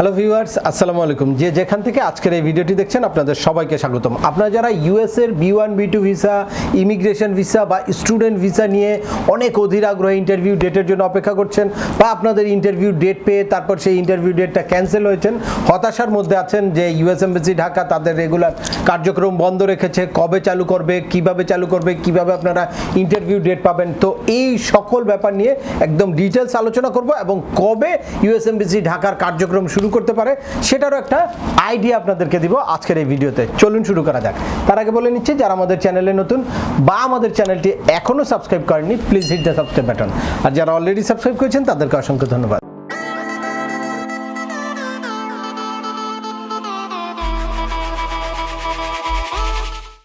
Hello viewers, আসসালামু আলাইকুম। যে যেখান থেকে আজকের এই ভিডিওটি দেখছেন আপনাদের সবাইকে স্বাগতম। আপনারা যারা ইউএসের B1 B2 visa, immigration visa বা স্টুডেন্ট ভিসা নিয়ে অনেক অধীর আগ্রহে ইন্টারভিউ ডেটের জন্য অপেক্ষা করছেন বা আপনাদের ইন্টারভিউ ডেট পেয়ে তারপর সেই ইন্টারভিউ ডেটটা ক্যান্সেল হয়েছেন, হতাশার মধ্যে আছেন যে ইউএস এমবাসি ঢাকা তাদের রেগুলার কার্যক্রম বন্ধ রেখেছে, কবে চালু করবে, কিভাবে চালু করবে, কিভাবে আপনারা ইন্টারভিউ ডেট পাবেন, তো এই সকল ব্যাপার নিয়ে একদম ডিটেলস আলোচনা করব এবং কবে ইউএস এমবাসি ঢাকার কার্যক্রম শুরু করতে পারে সেটারও একটা আইডিয়া আপনাদেরকে দিব আজকের এই ভিডিওতে। চলুন শুরু করা যাক। তার আগে বলে নিচ্ছি, যারা আমাদের চ্যানেলে নতুন বা আমাদের চ্যানেলটি এখনো সাবস্ক্রাইব করেননি, please hit the subscribe button. আর যারা অলরেডি সাবস্ক্রাইব করেছেন তাদেরকে অসংখ্য ধন্যবাদ।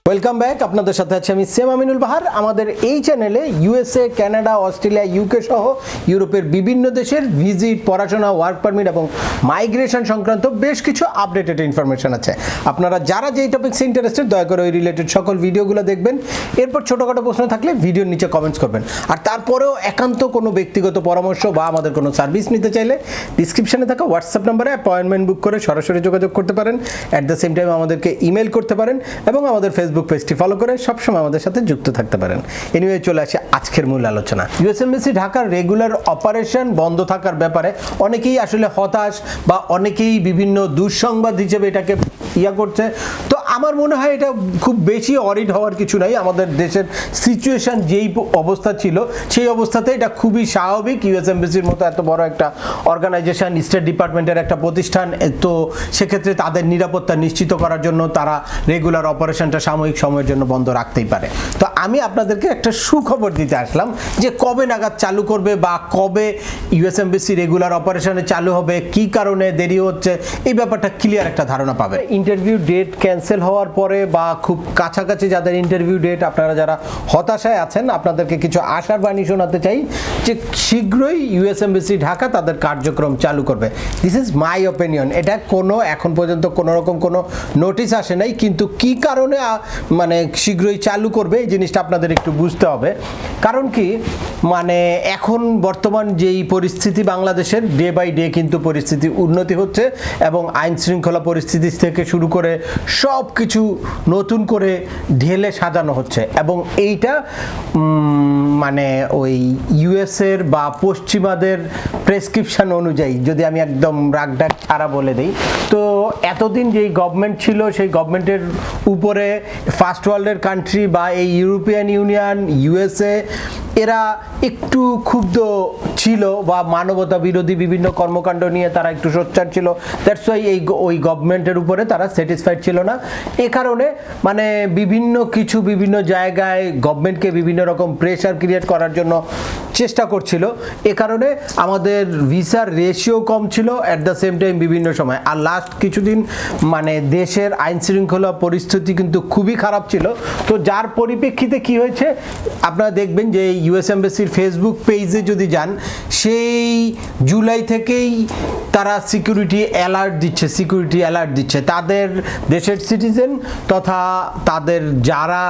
Welcome back. আপনাদের সাথে আছি আমি সেম আমিনুল বাহার। আমাদের এই চ্যানেলে ইউএসএ, কানাডা, অস্ট্রেলিয়া, ইউকে সহ ইউরোপের বিভিন্ন দেশের ভিজিট, পড়াশোনা, ওয়ার্ক পারমিট এবং মাইগ্রেশন সংক্রান্ত বেশ কিছু আপডেটেড ইনফরমেশন আছে। আপনারা যারা যেই টপিকসে ইন্টারেস্টেড দয়া করে ওই রিলেটেড সকল ভিডিওগুলো দেখবেন। এরপর ছোটোখাটো প্রশ্ন থাকলে ভিডিওর নিচে কমেন্টস করবেন। আর তারপরেও একান্ত কোনো ব্যক্তিগত পরামর্শ বা আমাদের কোনো সার্ভিস নিতে চাইলে ডিসক্রিপশনে থাকা হোয়াটসঅ্যাপ নাম্বারে অ্যাপয়েন্টমেন্ট বুক করে সরাসরি যোগাযোগ করতে পারেন। অ্যাট দ্য সেম টাইম আমাদেরকে ইমেল করতে পারেন এবং আমাদের ফেসবুক পেজটি ফলো করে সবসময় আমাদের সাথে যুক্ত থাকতে পারেন। এনিওয়ে, চলে আসে আজকের মূল আলোচনা। ইউএস এমবাসি ঢাকার রেগুলার অপারেশন বন্ধ থাকার ব্যাপারে অনেকেই আসলে হতাশ বা অনেকেই বিভিন্ন দুঃসংবাদ হিসেবে এটাকে করছে। তো আমার মনে হয় এটা খুব বেশি অরিড হওয়ার কিছু নাই। আমাদের দেশের সিচুয়েশন যেই অবস্থা ছিল সেই অবস্থাতে এটা খুবই স্বাভাবিক। ইউএস এমবাসির মতো এত বড় একটা অর্গানাইজেশন, স্টেট ডিপার্টমেন্টের একটা প্রতিষ্ঠান, তো সেক্ষেত্রে তাদের নিরাপত্তা নিশ্চিত করার জন্য তারা রেগুলার অপারেশনটা সাময়িক সময়ের জন্য বন্ধ রাখতেই পারে। তো আমি আপনাদেরকে একটা সুখবর দিতে আসলাম যে কবে নাগাদ চালু করবে বা কবে ইউএস এমবাসি রেগুলার অপারেশনে চালু হবে, কি কারণে দেরি হচ্ছে, এই ব্যাপারটা ক্লিয়ার একটা ধারণা পাবে। ইন্টারভিউ ডেট ক্যান্সেল হওয়ার পরে বা খুব কাছাকাছি যাদের ইন্টারভিউ ডেট, আপনারা যারা হতাশায় আছেন, আপনাদেরকে কিছু আশার বাণী শোনাতে চাই যে শীঘ্রই ইউএস এমবাসি ঢাকা তাদের কার্যক্রম চালু করবে। This is my opinion. এটা এখন পর্যন্ত কোনো রকম কোনো নোটিশ আসে নাই, কিন্তু কি কারণে মানে শীঘ্রই চালু করবে এই জিনিসটা আপনাদের একটু বুঝতে হবে। কারণ কি, মানে এখন বর্তমান যেই পরিস্থিতি বাংলাদেশের, ডে বাই ডে কিন্তু পরিস্থিতি উন্নতি হচ্ছে এবং আইন শৃঙ্খলা পরিস্থিতি থেকে শুরু করে সব কিছু নতুন করে ঢেলে সাজানো হচ্ছে এবং এইটা মানে ওই ইউএসের বা পশ্চিমাদের প্রেসক্রিপশন অনুযায়ী, যদি আমি একদম রাগডাক ছাড়া বলে দিই, তো এতদিন যেই গভর্নমেন্ট ছিল সেই গভর্নমেন্টের উপরে ফার্স্ট ওয়ার্ল্ডের কান্ট্রি বা এই ইউরোপিয়ান ইউনিয়ন, ইউএসএ, এরা একটু ক্ষুব্ধ ছিল বা মানবতা বিরোধী বিভিন্ন কর্মকাণ্ড নিয়ে তারা একটু সোচ্চার ছিল। দ্যাটস ওয়াই ওই গভর্নমেন্টের উপরে তারা স্যাটিসফাইড ছিল না। এ কারণে মানে বিভিন্ন জায়গায় গভর্নমেন্টকে বিভিন্ন রকম প্রেশার ক্রিয়েট করার জন্য চেষ্টা করছিল। এ কারণে আমাদের ভিসার রেশিও কম ছিল অ্যাট দ্য সেম টাইম বিভিন্ন সময়। আর লাস্ট কিছুদিন মানে দেশের আইন শৃঙ্খলা পরিস্থিতি কিন্তু খুবই খারাপ ছিল। তো যার পরিপ্রেক্ষিতে কি হয়েছে, আপনারা দেখবেন যে ইউএস এমবাসির ফেসবুক পেজে যদি যান, সেই জুলাই থেকেই তারা সিকিউরিটি অ্যালার্ট দিচ্ছে তাদের দেশের সিটিজেন তথা তাদের যারা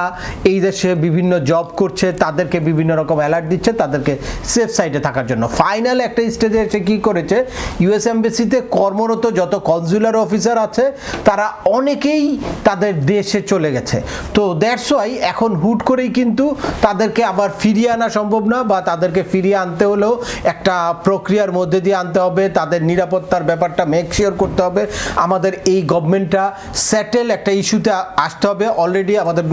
এই দেশে বিভিন্ন জব করছে তাদেরকে বিভিন্ন রকম অ্যালার্ট দিচ্ছে তাদেরকে সেফ সাইডে থাকার জন্য। ফাইনাল একটা স্টেজে এসে কী করেছে, ইউএস এমবাসিতে কর্মরত যত কনসুলার অফিসার আছে তারা অনেকেই তাদের দেশে চলে গেছে। তো দ্যাটস ওয়াই এখন হুট করেই কিন্তু তাদেরকে আবার ফিরিয়ে আনা সম্ভব না, বা তাদেরকে ফিরিয়ে আনতে হলেও একটা প্রক্রিয়ার মধ্যে দিয়ে আনতে হবে। তাদের নিরাপত্তার ব্যাপারটা মেক শিওর করতে হবে। আমাদের এই গভর্নমেন্টটা সেটেল একটা ইস্যুতে আসতে হবে। অলরেডি আমাদের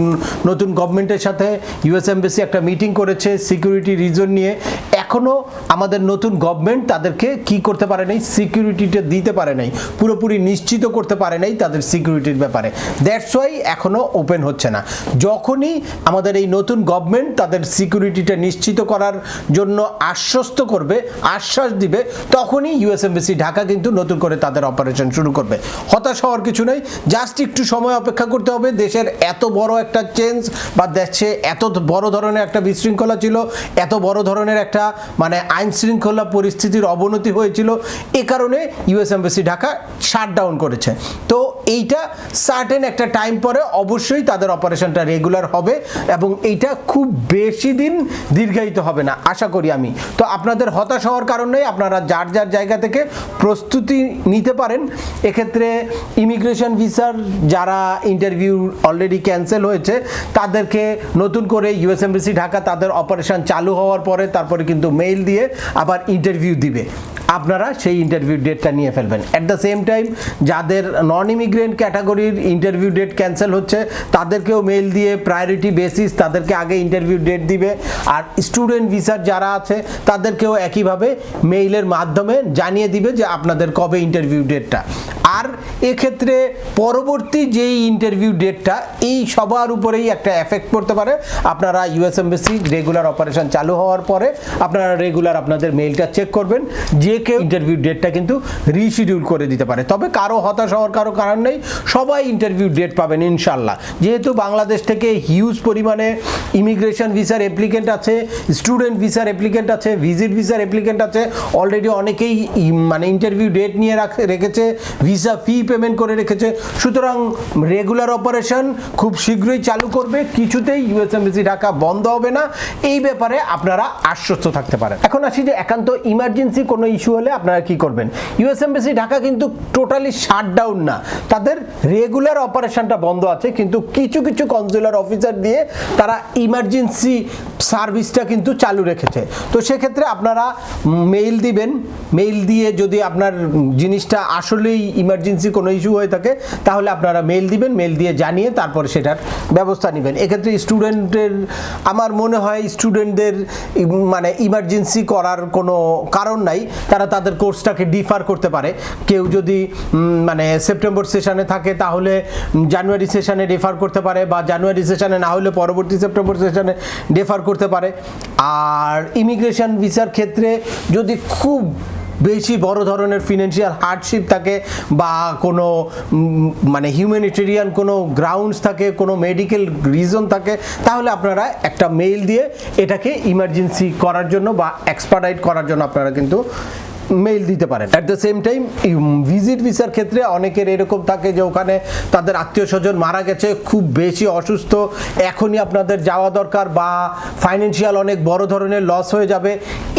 নতুন গভর্নমেন্টের সাথে ইউএস এমবাসি একটা মিটিং করেছে সিকিউরিটি রিজন নিয়ে। এখনও আমাদের নতুন গভর্নমেন্ট তাদেরকে কি করতে পারে নাই, সিকিউরিটিটা দিতে পারে নাই, পুরোপুরি নিশ্চিত করতে পারে নাই তাদের সিকিউরিটির ব্যাপারে। দ্যাটস ওয়াই এখনও ওপেন হচ্ছে না। যখনই আমাদের এই নতুন গভর্নমেন্ট তাদের সিকিউরিটিটা নিশ্চিত করার জন্য আশ্বাস দিবে, তখনই ইউএস এমবাসি ঢাকা কিন্তু নতুন করে তাদের অপারেশন শুরু করবে। হতাশ হওয়ার কিছু নেই, জাস্ট একটু সময় অপেক্ষা করতে হবে। দেশের এত বড় একটা চেঞ্জ বা দেশে এত বড় ধরনের একটা বিশৃঙ্খলা ছিল, এত বড় ধরনের একটা মানে আইন শৃঙ্খলা পরিস্থিতির অবনতি হয়েছিল, এ কারণে ইউএস এমবাসি ঢাকা শাটডাউন করেছে। তো এইটা সার্টেন একটা টাইম পরে অবশ্যই তাদের অপারেশনটা রেগুলার হবে এবং এইটা খুব বেশি দিন দীর্ঘায়িত হবে না আশা করি আমি। তো আপনাদের হতাশ হওয়ার কারণ নেই, আপনারা যার যার জায়গা থেকে প্রস্তুতি নিতে পারেন। এক্ষেত্রে ইমিগ্রেশন ভিসার যারা ইন্টারভিউ অলরেডি ক্যান্সেল হয়েছে তাদেরকে নতুন করে ইউএস এমবাসি ঢাকা তাদের অপারেশন চালু হওয়ার পরে তারপরে কিন্তু মেইল দিয়ে আবার ইন্টারভিউ দিবে, আপনারা সেই ইন্টারভিউ ডেটটা নিয়ে ফেলবেন। অ্যাট দ্য সেম টাইম যাদের নন ইমিগ্রেন্ট ক্যাটাগরির ইন্টারভিউ ডেট ক্যান্সেল হচ্ছে তাদেরকেও মেইল দিয়ে প্রায়োরিটি বেসিস তাদেরকে আগে ইন্টারভিউ ডেট দিবে। আর স্টুডেন্ট ভিসার যারা আছে তাদেরকেও একইভাবে মেইলের মাধ্যমে জানিয়ে দিবে যে আপনাদের কবে ইন্টারভিউ ডেটটা। আর এক্ষেত্রে পরবর্তী যেই ইন্টারভিউ ডেটটা এই সবার উপরেই একটা এফেক্ট পড়তে পারে। আপনারা ইউএস এমবাসি রেগুলার অপারেশন চালু হওয়ার পরে আপনারা রেগুলার আপনাদের মেইলটা চেক করবেন, যে কেউ ইন্টারভিউ ডেটটা কিন্তু রিশিডিউল করে দিতে পারে। তবে কারো হতাশ হওয়ার কারো কারণ নেই, সবাই ইন্টারভিউ ডেট পাবেন ইনশাল্লাহ। যেহেতু বাংলাদেশ থেকে হিউজ পরিমাণে ইমিগ্রেশন ভিসার অ্যাপ্লিকেন্ট আছে, স্টুডেন্ট ভিসার অ্যাপ্লিকেন্ট আছে, ভিজিট ভিসার অ্যাপ্লিকেন্ট আছে, অলরেডি অনেকেই মানে ইন্টারভিউ ডেট নিয়ে রেখেছে, ভিসা ফি পেমেন্ট করে রেখেছে। সুতরাং রেগুলার অপারেশন খুব শীঘ্রই চালু করবে, কিছুতেই ইউএস এমবাসি ঢাকা বন্ধ হবে না, এই ব্যাপারে আপনারা আশ্বস্ত থাকতে পারেন। এখন আসি যে একান্ত ইমার্জেন্সি কোনো ইস্যু হলে আপনারা কি করবেন। ইউএস এমবাসি ঢাকা কিন্তু টোটালি শাটডাউন না, তাদের রেগুলার অপারেশনটা বন্ধ আছে, কিন্তু কিছু কিছু কনসুলার অফিসার দিয়ে তারা ইমার্জেন্সি সার্ভিসটা কিন্তু চালু রেখেছে। তো সেক্ষেত্রে আপনারা মেইল দিবেন, মেইল দিয়ে যদি আপনার জিনিসটা আসলেই ইমার্জেন্সি কোনো ইস্যু হয়ে থাকে তাহলে আপনারা মেইল দিবেন, মেইল দিয়ে জানিয়ে তারপরে সেটার ব্যবস্থা নেবেন। এক্ষেত্রে স্টুডেন্টের আমার মনে হয় স্টুডেন্টদের মানে ইমার্জেন্সি করার কোনো কারণ নাই, তারা তাদের কোর্সটাকে ডিফার করতে পারে। কেউ যদি মানে সেপ্টেম্বর সেশনে থাকে তাহলে জানুয়ারি সেশনে ডিফার করতে পারে, বা জানুয়ারি সেশনে না হলে পরবর্তী সেপ্টেম্বর সেশনে ডিফার করতে পারে। আর ইমিগ্রেশন ভিসার ক্ষেত্রে যদি খুব বেশি বড় ধরনের ফিনান্সিয়াল হার্ডশিপ থাকে বা কোনো মানে হিউম্যানিটেরিয়ান কোনো গ্রাউন্ডস থাকে, কোনো মেডিকেল রিজন থাকে, তাহলে আপনারা একটা মেইল দিয়ে এটাকে ইমার্জেন্সি করার জন্য বা এক্সপার্টাইট করার জন্য আপনারা কিন্তু মেইল দিতে পারেন। At the same time visit ভিসার ক্ষেত্রে অনেকের এরকম থাকে যে ওখানে তাদের আত্মীয় স্বজন মারা গেছে, খুব বেশি অসুস্থ, এখনই আপনাদের যাওয়া দরকার বা ফাইন্যান্সিয়াল অনেক বড় ধরনের লস হয়ে যাবে,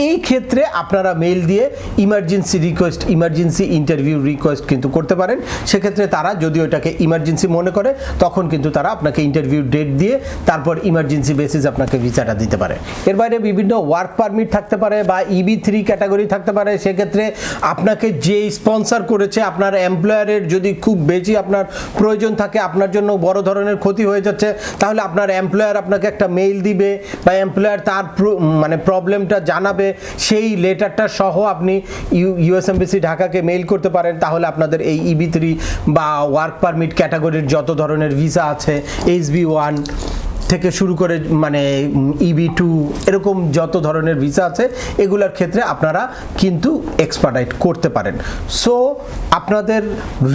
এই ক্ষেত্রে আপনারা মেইল দিয়ে emergency request, emergency interview request কিন্তু করতে পারেন। সেক্ষেত্রে তারা যদি ওটাকে ইমার্জেন্সি মনে করে তখন কিন্তু তারা আপনাকে ইন্টারভিউ ডেট দিয়ে তারপর ইমার্জেন্সি বেসিস আপনাকে ভিসাটা দিতে পারে। এর বাইরে বিভিন্ন ওয়ার্ক পারমিট থাকতে পারে বা EB3 ক্যাটাগরি থাকতে পারে। সেক্ষেত্রে আপনাকে যে স্পন্সর করেছে আপনার এমপ্লয়ারের যদি খুব বেশি আপনার প্রয়োজন থাকে, আপনার জন্য বড় ধরনের ক্ষতি হয়ে যাচ্ছে, তাহলে আপনার এমপ্লয়ার আপনাকে একটা মেইল দিবে বা এমপ্লয়ার তার মানে প্রবলেমটা জানাবে, সেই লেটারটা সহ আপনি ইউএস এমবাসি ঢাকাকে মেইল করতে পারেন। তাহলে আপনাদের এই EB3 বা ওয়ার্ক পারমিট ক্যাটাগরির যত ধরনের ভিসা আছে, HB1 থেকে শুরু করে মানে EB2 এরকম যত ধরনের ভিসা আছে এগুলোর ক্ষেত্রে আপনারা কিন্তু এক্সপার্টাইট করতে পারেন। সো আপনাদের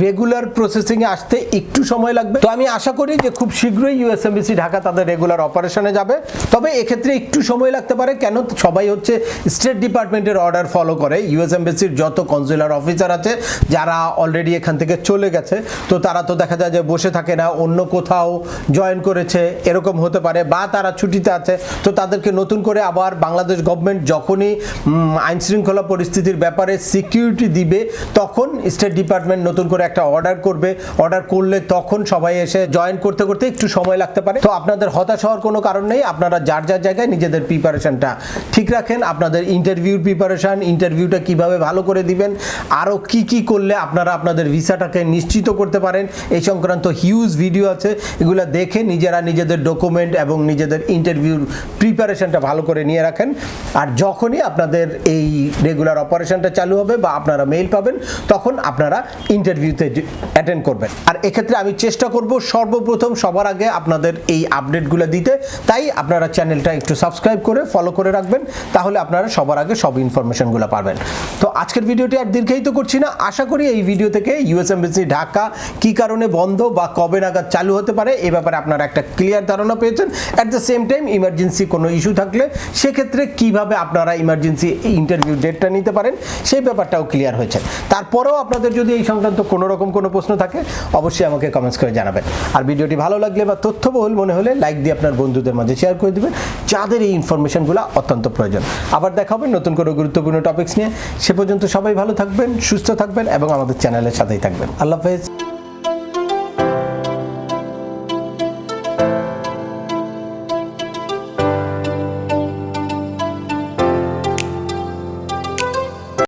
রেগুলার প্রসেসিংয়ে আসতে একটু সময় লাগবে। তো আমি আশা করি যে খুব শীঘ্রই ইউএস এমবাসি ঢাকা তাদের রেগুলার অপারেশনে যাবে। তবে এক্ষেত্রে একটু সময় লাগতে পারে, কেন সবাই হচ্ছে স্টেট ডিপার্টমেন্টের অর্ডার ফলো করে। ইউএস এমবাসির যত কনসুলার অফিসার আছে যারা অলরেডি এখান থেকে চলে গেছে, তো তারা তো দেখা যায় যে বসে থাকে না, অন্য কোথাও জয়েন করেছে এরকম হতে পারে, বা তারা ছুটিতে আছে। তো তাদেরকে নতুন করে আবার বাংলাদেশ গভর্নমেন্ট যখনই আইন শৃঙ্খলা পরিস্থিতির ব্যাপারে সিকিউরিটি দিবে তখন স্টেট ডিপার্টমেন্ট নতুন করে একটা অর্ডার করবে। অর্ডার করলে তখন সবাই এসে জয়েন করতে করতে একটু সময় লাগতে পারে। তো আপনাদের হতাশ হওয়ার কোনো কারণ নেই, আপনারা যার যার জায়গায় নিজেদের প্রিপারেশনটা ঠিক রাখেন। আপনাদের ইন্টারভিউর প্রিপারেশন, ইন্টারভিউটা কিভাবে ভালো করে দিবেন, আরও কি কি করলে আপনারা আপনাদের ভিসাটাকে নিশ্চিত করতে পারেন, এই সংক্রান্ত হিউজ ভিডিও আছে, এগুলো দেখে নিজেরা নিজেদের ডকুমেন্ট এবং নিজেদের ইন্টারভিউর প্রিপারেশনটা ভালো করে নিয়ে রাখেন। আর যখনই আপনাদের এই রেগুলার অপারেশনটা চালু হবে বা আপনারা মেইল পাবেন তখন আপনারা ইন্টারভিউতে অ্যাটেন্ড করবেন। আর এক্ষেত্রে আমি চেষ্টা করব সর্বপ্রথম সবার আগে আপনাদের এই আপডেটগুলো দিতে, তাই আপনারা চ্যানেলটা একটু সাবস্ক্রাইব করে ফলো করে রাখবেন, তাহলে আপনারা সবার আগে সব ইনফরমেশনগুলো পাবেন। তো আজকের ভিডিওটি আর দীর্ঘায়িত করছি না, আশা করি এই ভিডিও থেকে ইউএস এমবাসি ঢাকা কী কারণে বন্ধ বা কবে নাগাদ চালু হতে পারে এ ব্যাপারে আপনারা একটা ক্লিয়ার ধারণা পেয়েছেন। At the same time emergency কোনো ইস্যু থাকলে সেক্ষেত্রে কিভাবে আপনারা ইমার্জেন্সি ইন্টারভিউ ডেটটা নিতে পারেন সেই ব্যাপারটাও ক্লিয়ার হয়েছে। তারপরেও আপনাদের যদি এই সংক্রান্ত কোনো রকম কোনো প্রশ্ন থাকে অবশ্যই আমাকে কমেন্টস করে জানাবেন। আর ভিডিওটি ভালো লাগলে বা তথ্যবহুল মনে হলে লাইক দিয়ে আপনার বন্ধুদের মাঝে শেয়ার করে দেবেন যাদের এই ইনফরমেশনগুলো অত্যন্ত প্রয়োজন। আবার দেখা হবে নতুন কোনো গুরুত্বপূর্ণ টপিকস নিয়ে। সে পর্যন্ত সবাই ভালো থাকবেন, সুস্থ থাকবেন এবং আমাদের চ্যানেলের সাথেই থাকবেন। আল্লাহ হাফেজ।